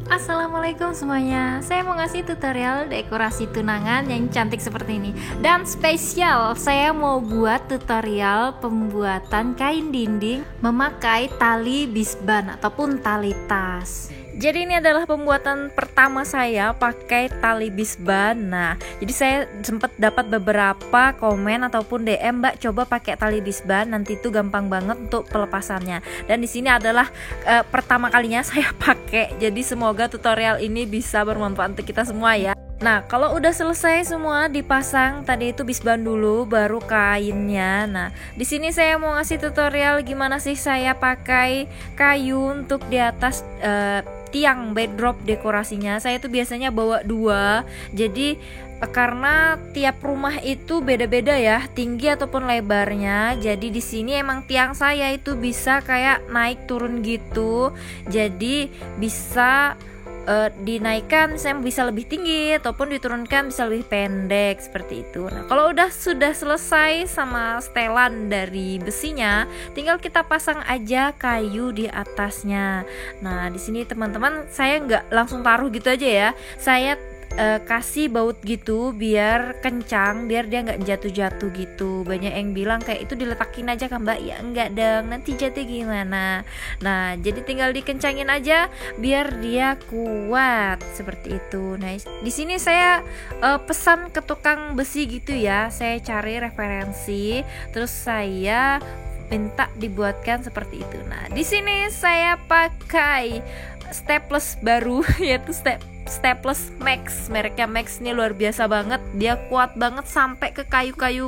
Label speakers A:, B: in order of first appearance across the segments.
A: Assalamualaikum semuanya. Saya mau ngasih tutorial dekorasi tunangan yang cantik seperti ini. Dan spesial, saya mau buat tutorial pembuatan kain dinding memakai tali bisban ataupun tali tas. Jadi ini adalah pembuatan pertama saya pakai tali bisban. Nah, jadi saya sempat dapat beberapa komen ataupun DM, Mbak coba pakai tali bisban, nanti itu gampang banget untuk pelepasannya. Dan di sini adalah pertama kalinya saya pakai. Jadi semoga tutorial ini bisa bermanfaat untuk kita semua ya. Nah, kalau udah selesai semua dipasang, tadi itu bisban dulu, baru kainnya. Nah, di sini saya mau ngasih tutorial gimana sih saya pakai kayu untuk di atas tiang backdrop dekorasinya. Saya tuh biasanya bawa dua. Jadi karena tiap rumah itu beda-beda ya, tinggi ataupun lebarnya. Jadi di sini emang tiang saya itu bisa kayak naik turun gitu. Jadi bisa dinaikkan, saya bisa lebih tinggi ataupun diturunkan bisa lebih pendek seperti itu. Nah, kalau sudah selesai sama setelan dari besinya, tinggal kita pasang aja kayu di atasnya. Nah, di sini teman-teman saya nggak langsung taruh gitu aja ya. Saya kasih baut gitu biar kencang, biar dia nggak jatuh-jatuh gitu. Banyak yang bilang kayak itu diletakin aja kan Mbak, ya enggak dong, nanti jatuh gimana. Nah, jadi tinggal dikencangin aja biar dia kuat seperti itu. Nah, di sini saya pesan ke tukang besi gitu ya, saya cari referensi, terus saya minta dibuatkan seperti itu. Nah, di sini saya pakai staples baru yaitu Staples Max, mereknya Max. Ini luar biasa banget, dia kuat banget sampai ke kayu-kayu,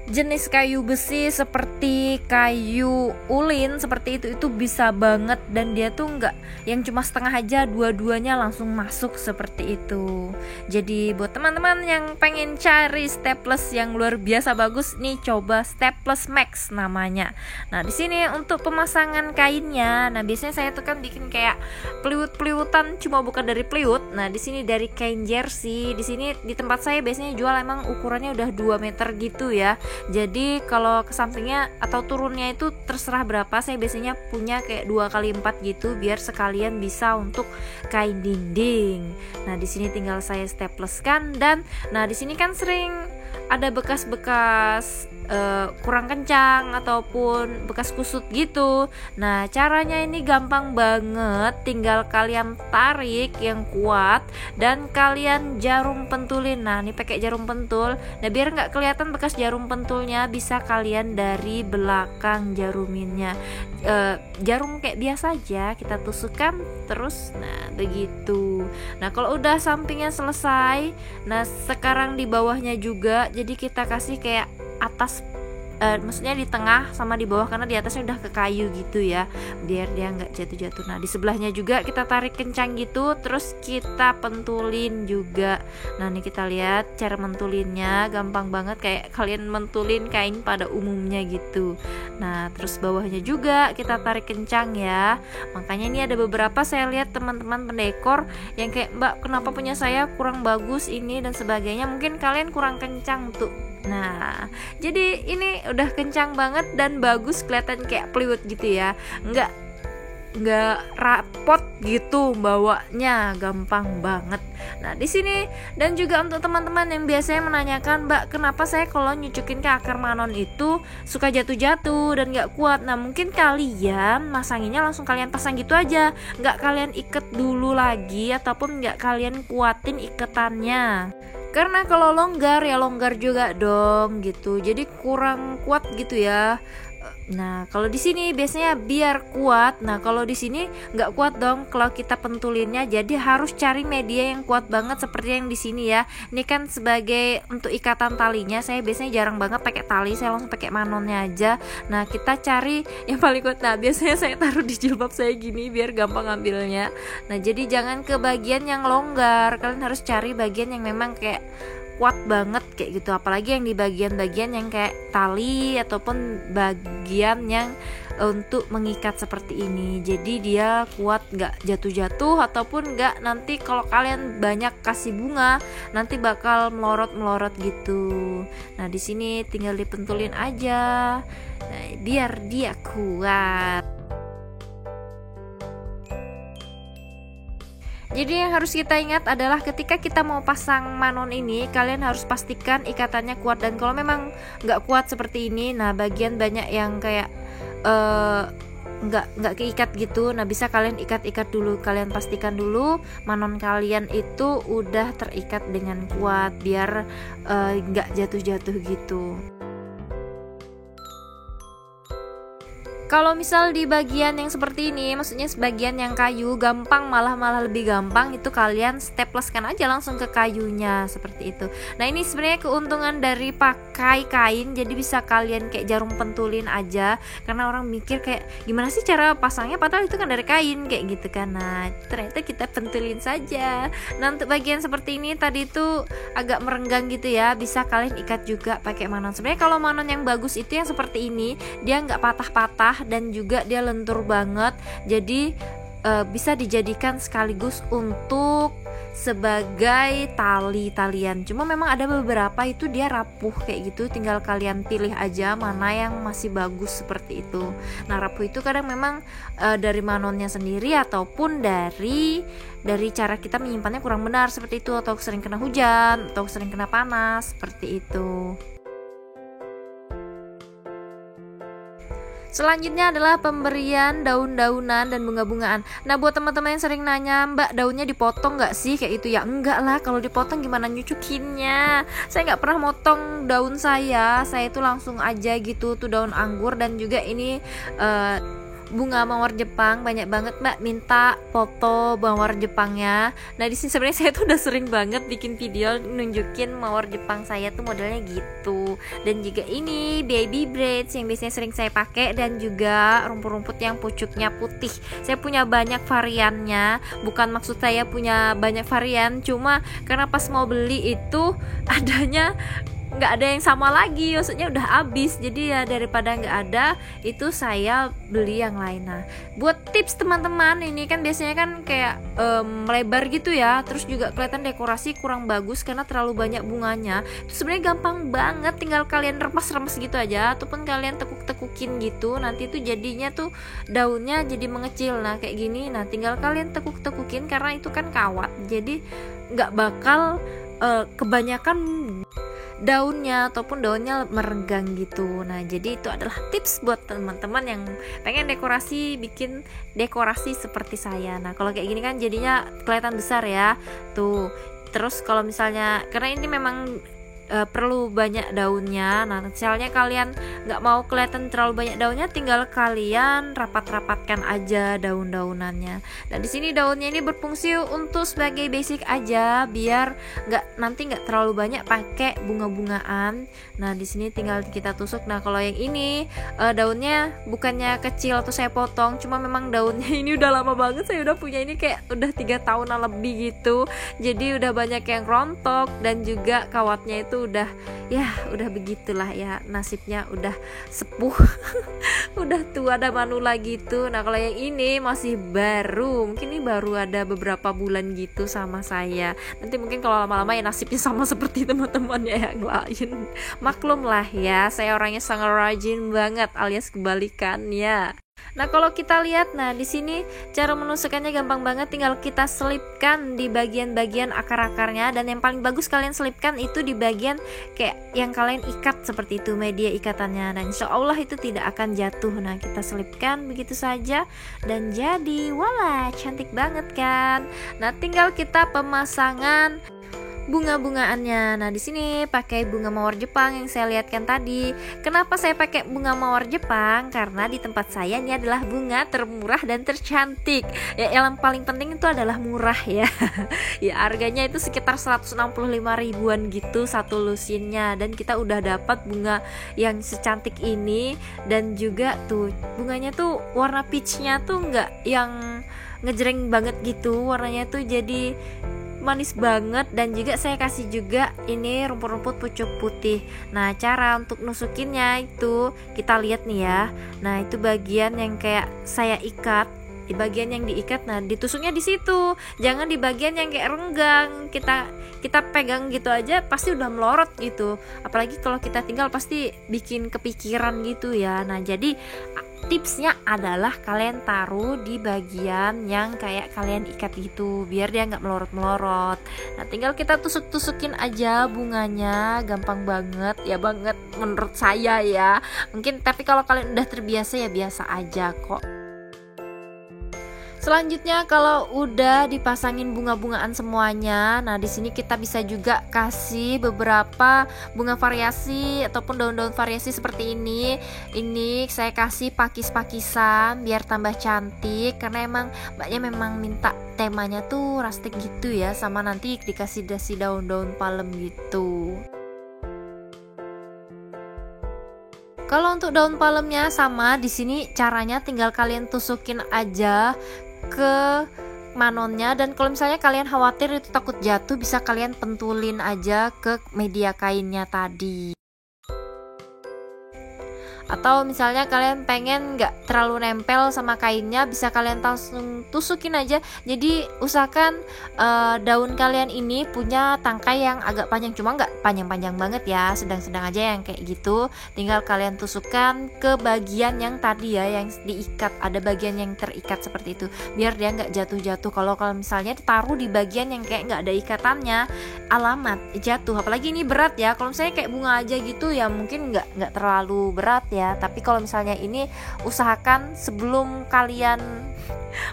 A: jenis kayu besi seperti kayu ulin seperti itu bisa banget. Dan dia tuh nggak yang cuma setengah aja, dua-duanya langsung masuk seperti itu. Jadi buat teman-teman yang pengen cari staples yang luar biasa bagus nih, coba Staples Max namanya. Nah, di sini untuk pemasangan kainnya, nah biasanya saya tuh kan bikin kayak peliwut-peliwutan, cuma bukan dari peliwut. Nah, di sini dari kain jersey. Di sini di tempat saya biasanya jual emang ukurannya udah 2 meter gitu ya. Jadi kalau ke sampingnya atau turunnya itu terserah berapa. Saya biasanya punya kayak 2x4 gitu biar sekalian bisa untuk kain dinding. Nah, di sini tinggal saya stapleskan. Dan nah di sini kan sering ada bekas-bekas kurang kencang ataupun bekas kusut gitu. Nah, caranya ini gampang banget, tinggal kalian tarik yang kuat dan kalian jarum pentulin. Nah, ini pakai jarum pentul. Nah, biar nggak kelihatan bekas jarum pentulnya, bisa kalian dari belakang jaruminnya. Jarum kayak biasa aja kita tusukkan terus. Nah, begitu. Nah, kalau udah sampingnya selesai, nah sekarang di bawahnya juga, jadi kita kasih kayak atas, maksudnya di tengah sama di bawah, karena di atasnya udah ke kayu gitu ya, biar dia nggak jatuh-jatuh. Nah, di sebelahnya juga kita tarik kencang gitu, terus kita pentulin juga. Nah, ini kita lihat cara mentulinnya gampang banget, kayak kalian mentulin kain pada umumnya gitu. Nah, terus bawahnya juga kita tarik kencang ya. Makanya ini ada beberapa saya lihat teman-teman pendekor yang kayak, Mbak kenapa punya saya kurang bagus ini dan sebagainya, mungkin kalian kurang kencang tuh. Nah, jadi ini udah kencang banget dan bagus, kelihatan kayak peliwut gitu ya. Nggak rapot gitu, bawanya gampang banget. Nah, di sini dan juga untuk teman-teman yang biasanya menanyakan, Mbak kenapa saya kalau nyucukin ke akar manon itu suka jatuh-jatuh dan nggak kuat. Nah, mungkin kalian masanginnya langsung kalian pasang gitu aja, nggak kalian iket dulu lagi ataupun nggak kalian kuatin iketannya. Karena kalau longgar ya longgar juga dong gitu, jadi kurang kuat gitu ya. Nah, kalau di sini biasanya biar kuat. Nah, kalau di sini nggak kuat dong kalau kita pentulinnya. Jadi harus cari media yang kuat banget seperti yang di sini ya. Ini kan sebagai untuk ikatan talinya, saya biasanya jarang banget pakai tali, saya langsung pakai manonnya aja. Nah, kita cari yang paling kuat. Nah, biasanya saya taruh di jilbab saya gini biar gampang ngambilnya. Nah, jadi jangan ke bagian yang longgar, kalian harus cari bagian yang memang kayak kuat banget kayak gitu, apalagi yang di bagian-bagian yang kayak tali ataupun bagian yang untuk mengikat seperti ini. Jadi dia kuat, nggak jatuh-jatuh ataupun nggak nanti kalau kalian banyak kasih bunga nanti bakal melorot-melorot gitu. Nah, di sini tinggal dipentulin aja, nah, biar dia kuat. Jadi yang harus kita ingat adalah ketika kita mau pasang manon ini, kalian harus pastikan ikatannya kuat. Dan kalau memang nggak kuat seperti ini, nah bagian banyak yang kayak nggak keikat gitu, nah bisa kalian ikat dulu. Kalian pastikan dulu manon kalian itu udah terikat dengan kuat, biar nggak jatuh-jatuh gitu. Kalau misal di bagian yang seperti ini, maksudnya bagian yang kayu, gampang, malah lebih gampang itu kalian stapleskan aja langsung ke kayunya seperti itu. Nah ini sebenarnya keuntungan dari pakai kain, jadi bisa kalian kayak jarum pentulin aja, karena orang mikir kayak gimana sih cara pasangnya, padahal itu kan dari kain kayak gitu kan. Nah ternyata kita pentulin saja. Nah untuk bagian seperti ini tadi itu agak merenggang gitu ya, bisa kalian ikat juga pakai manon. Sebenarnya kalau manon yang bagus itu yang seperti ini, dia nggak patah-patah dan juga dia lentur banget, jadi bisa dijadikan sekaligus untuk sebagai talian. Cuma memang ada beberapa itu dia rapuh kayak gitu, tinggal kalian pilih aja mana yang masih bagus seperti itu. Nah rapuh itu kadang memang dari manonnya sendiri ataupun dari cara kita menyimpannya kurang benar seperti itu, atau sering kena hujan atau sering kena panas seperti itu. Selanjutnya adalah pemberian daun-daunan dan bunga-bungaan. Nah buat teman-teman yang sering nanya, Mbak daunnya dipotong nggak sih kayak itu, ya enggak lah, kalau dipotong gimana nyucukinnya. Saya nggak pernah motong daun saya itu langsung aja gitu, tuh daun anggur. Dan juga ini bunga mawar Jepang, banyak banget Mbak minta foto mawar Jepangnya. Nah di sini sebenarnya saya tuh udah sering banget bikin video nunjukin mawar Jepang saya tuh modelnya gitu. Dan juga ini baby braids yang biasanya sering saya pakai, dan juga rumput-rumput yang pucuknya putih. Saya punya banyak variannya, bukan maksud saya punya banyak varian, cuma karena pas mau beli itu adanya nggak ada yang sama lagi, maksudnya udah habis. Jadi ya daripada nggak ada, itu saya beli yang lain. Nah buat tips teman-teman, ini kan biasanya kan kayak melebar gitu ya, terus juga kelihatan dekorasi kurang bagus karena terlalu banyak bunganya. Itu sebenarnya gampang banget, tinggal kalian remas-remas gitu aja, ataupun kalian tekuk-tekukin gitu, nanti tuh jadinya tuh daunnya jadi mengecil. Nah kayak gini, nah tinggal kalian tekuk-tekukin karena itu kan kawat, jadi nggak bakal kebanyakan daunnya ataupun daunnya merenggang gitu. Nah jadi itu adalah tips buat teman-teman yang pengen dekorasi, bikin dekorasi seperti saya. Nah kalau kayak gini kan jadinya kelihatan besar ya tuh. Terus kalau misalnya, karena ini memang perlu banyak daunnya, nah misalnya kalian nggak mau kelihatan terlalu banyak daunnya, tinggal kalian rapat-rapatkan aja daun-daunannya. Dan di sini daunnya ini berfungsi untuk sebagai basic aja, biar nanti nggak terlalu banyak pakai bunga-bungaan. Nah di sini tinggal kita tusuk. Nah kalau yang ini daunnya bukannya kecil atau saya potong, cuma memang daunnya ini udah lama banget saya udah punya, ini kayak udah 3 tahunan lebih gitu, jadi udah banyak yang rontok, dan juga kawatnya itu udah begitulah ya, nasibnya udah sepuh udah tua, ada manula gitu. Nah kalau yang ini masih baru, mungkin ini baru ada beberapa bulan gitu sama saya. Nanti mungkin kalau lama-lama ya nasibnya sama seperti teman-temannya yang lain. Maklum lah ya, saya orangnya sangat rajin banget, alias kebalikannya. Nah kalau kita lihat, nah di sini cara menusukkannya gampang banget, tinggal kita selipkan di bagian-bagian akar-akarnya. Dan yang paling bagus kalian selipkan itu di bagian kayak yang kalian ikat seperti itu, media ikatannya. Nah insya Allah itu tidak akan jatuh. Nah kita selipkan begitu saja dan jadi wala, cantik banget kan. Nah tinggal kita pemasangan bunga-bungaannya. Nah di sini pakai bunga mawar Jepang yang saya lihatkan tadi. Kenapa saya pakai bunga mawar Jepang? Karena di tempat saya ini adalah bunga termurah dan tercantik. Ya yang paling penting itu adalah murah ya. Ya harganya itu sekitar 165 ribuan gitu satu lusinnya, dan kita udah dapat bunga yang secantik ini. Dan juga tuh bunganya tuh warna peachnya tuh nggak yang ngejreng banget gitu, warnanya tuh jadi manis banget. Dan juga saya kasih juga ini rumput-rumput pucuk putih. Nah cara untuk nusukinnya itu kita lihat nih ya. Nah itu bagian yang kayak saya ikat di bagian yang diikat, nah ditusuknya di situ, jangan di bagian yang kayak renggang. Kita pegang gitu aja pasti udah melorot gitu, apalagi kalau kita tinggal pasti bikin kepikiran gitu ya. Nah jadi tipsnya adalah kalian taruh di bagian yang kayak kalian ikat gitu, biar dia nggak melorot-melorot. Nah tinggal kita tusuk-tusukin aja bunganya, gampang banget menurut saya ya. Mungkin tapi kalau kalian udah terbiasa ya biasa aja kok. Selanjutnya kalau udah dipasangin bunga-bungaan semuanya, nah di sini kita bisa juga kasih beberapa bunga variasi ataupun daun-daun variasi seperti ini. Ini saya kasih pakis-pakisan biar tambah cantik, karena emang mbaknya memang minta temanya tuh rustic gitu ya, sama nanti dikasih daun-daun palem gitu. Kalau untuk daun palemnya sama, di sini caranya tinggal kalian tusukin aja ke manonnya, dan kalau misalnya kalian khawatir itu takut jatuh, bisa kalian pentulin aja ke media kainnya tadi. Atau misalnya kalian pengen nggak terlalu nempel sama kainnya, bisa kalian langsung tusukin aja. Jadi usahakan daun kalian ini punya tangkai yang agak panjang, cuma nggak panjang-panjang banget ya, sedang-sedang aja yang kayak gitu. Tinggal kalian tusukkan ke bagian yang tadi ya, yang diikat, ada bagian yang terikat seperti itu, biar dia nggak jatuh-jatuh. Kalau misalnya ditaruh di bagian yang kayak nggak ada ikatannya, alamat jatuh. Apalagi ini berat ya, kalau misalnya kayak bunga aja gitu ya mungkin nggak terlalu berat ya. Tapi kalau misalnya ini, usahakan sebelum kalian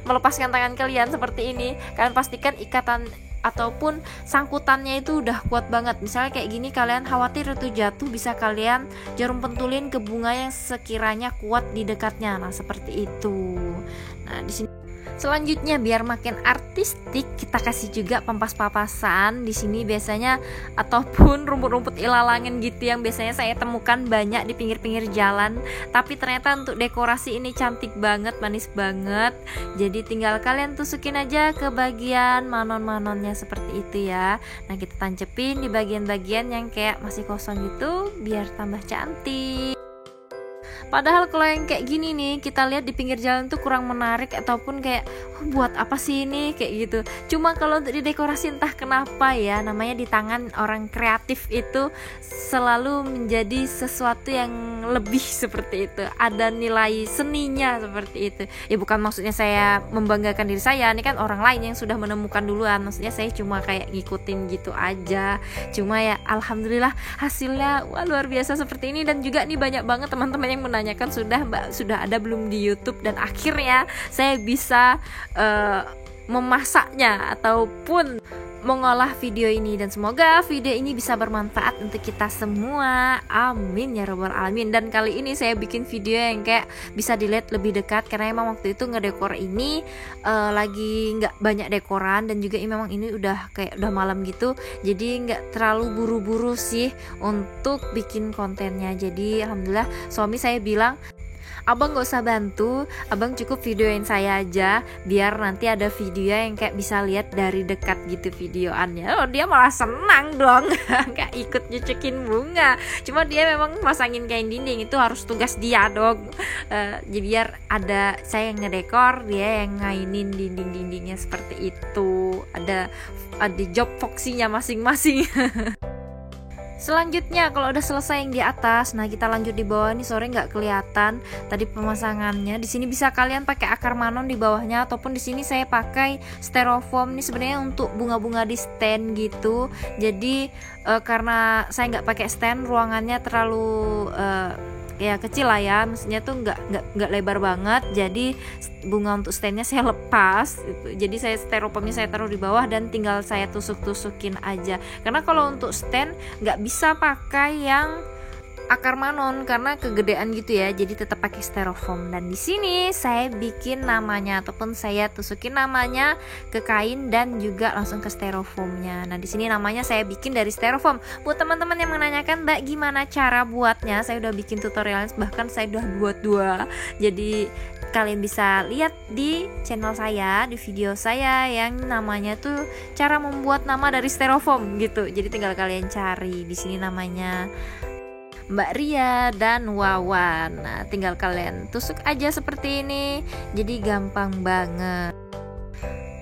A: melepaskan tangan kalian seperti ini, kalian pastikan ikatan ataupun sangkutannya itu udah kuat banget. Misalnya kayak gini, kalian khawatir itu jatuh, bisa kalian jarum pentulin ke bunga yang sekiranya kuat di dekatnya. Nah seperti itu. Nah di sini selanjutnya biar makin artistik, kita kasih juga pempas-papasan di sini biasanya, ataupun rumput-rumput ilalangan gitu yang biasanya saya temukan banyak di pinggir-pinggir jalan. Tapi ternyata untuk dekorasi ini cantik banget, manis banget. Jadi tinggal kalian tusukin aja ke bagian manon-manonnya seperti itu ya. Nah kita tancepin di bagian-bagian yang kayak masih kosong gitu, biar tambah cantik. Padahal kalau yang kayak gini nih, kita lihat di pinggir jalan tuh kurang menarik, ataupun kayak buat apa sih ini kayak gitu. Cuma kalau untuk didekorasi entah kenapa ya, namanya di tangan orang kreatif itu selalu menjadi sesuatu yang lebih seperti itu. Ada nilai seninya seperti itu. Ya bukan maksudnya saya membanggakan diri saya, ini kan orang lain yang sudah menemukan duluan. Maksudnya saya cuma kayak ngikutin gitu aja. Cuma ya alhamdulillah hasilnya wah luar biasa seperti ini. Dan juga nih banyak banget teman-teman yang menanyakan, Mbak sudah ada belum di YouTube? Dan akhirnya saya bisa memasaknya ataupun mengolah video ini, dan semoga video ini bisa bermanfaat untuk kita semua. Amin ya robbal alamin. Dan kali ini saya bikin video yang kayak bisa dilihat lebih dekat, karena emang waktu itu ngedekor ini lagi nggak banyak dekoran, dan juga memang ini udah malam gitu, jadi nggak terlalu buru-buru sih untuk bikin kontennya. Jadi alhamdulillah suami saya bilang, abang gak usah bantu, abang cukup videoin saya aja, biar nanti ada video yang kayak bisa lihat dari dekat gitu videoannya. Oh dia malah senang dong, gak ikut nyucekin bunga. Cuma dia memang masangin kain dinding, itu harus tugas dia dong. Jadi biar ada saya yang ngedekor, dia yang ngainin dinding-dindingnya seperti itu. Ada job foksinya masing-masing. Selanjutnya kalau udah selesai yang di atas, nah kita lanjut di bawah. Nih sore nggak kelihatan tadi pemasangannya. Di sini bisa kalian pakai akar manon di bawahnya, ataupun di sini saya pakai styrofoam. Ini sebenarnya untuk bunga-bunga di stand gitu. Jadi karena saya nggak pakai stand, ruangannya terlalu ya kecil lah ya, maksudnya tuh nggak lebar banget. Jadi bunga untuk standnya saya lepas gitu. Jadi saya styrofoamnya saya taruh di bawah dan tinggal saya tusuk-tusukin aja. Karena kalau untuk stand nggak bisa pakai yang akar manon karena kegedean gitu ya, jadi tetap pakai styrofoam. Dan di sini saya bikin namanya ataupun saya tusukin namanya ke kain dan juga langsung ke styrofoamnya. Nah di sini namanya saya bikin dari styrofoam. Buat teman-teman yang menanyakan, Mbak gimana cara buatnya, saya udah bikin tutorialnya, bahkan saya udah buat 2. Jadi kalian bisa lihat di channel saya, di video saya yang namanya tuh cara membuat nama dari styrofoam gitu. Jadi tinggal kalian cari di sini namanya. Mbak Ria dan Wawan. Nah, tinggal kalian tusuk aja seperti ini. Jadi gampang banget.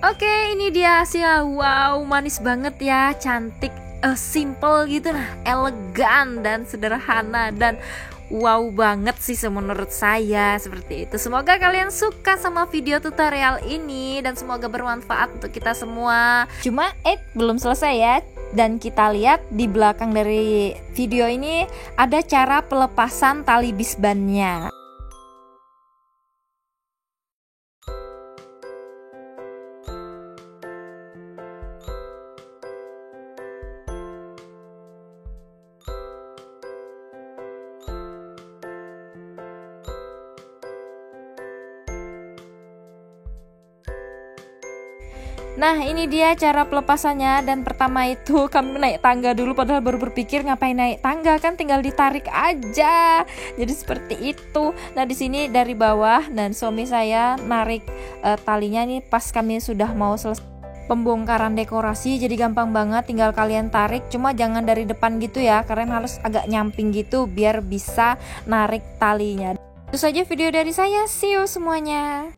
A: Oke, ini dia hasilnya. Wow, manis banget ya, cantik, simple gitu nah, elegan dan sederhana dan wow banget sih menurut saya seperti itu. Semoga kalian suka sama video tutorial ini dan semoga bermanfaat untuk kita semua. Cuma belum selesai ya. Dan kita lihat di belakang dari video ini ada cara pelepasan tali bisbannya. Nah, ini dia cara pelepasannya. Dan pertama itu kami naik tangga dulu, padahal baru berpikir ngapain naik tangga, kan tinggal ditarik aja. Jadi seperti itu. Nah, di sini dari bawah dan suami saya narik talinya nih pas kami sudah mau selesai pembongkaran dekorasi. Jadi gampang banget, tinggal kalian tarik, cuma jangan dari depan gitu ya, karena harus agak nyamping gitu biar bisa narik talinya. Itu saja video dari saya. See you semuanya.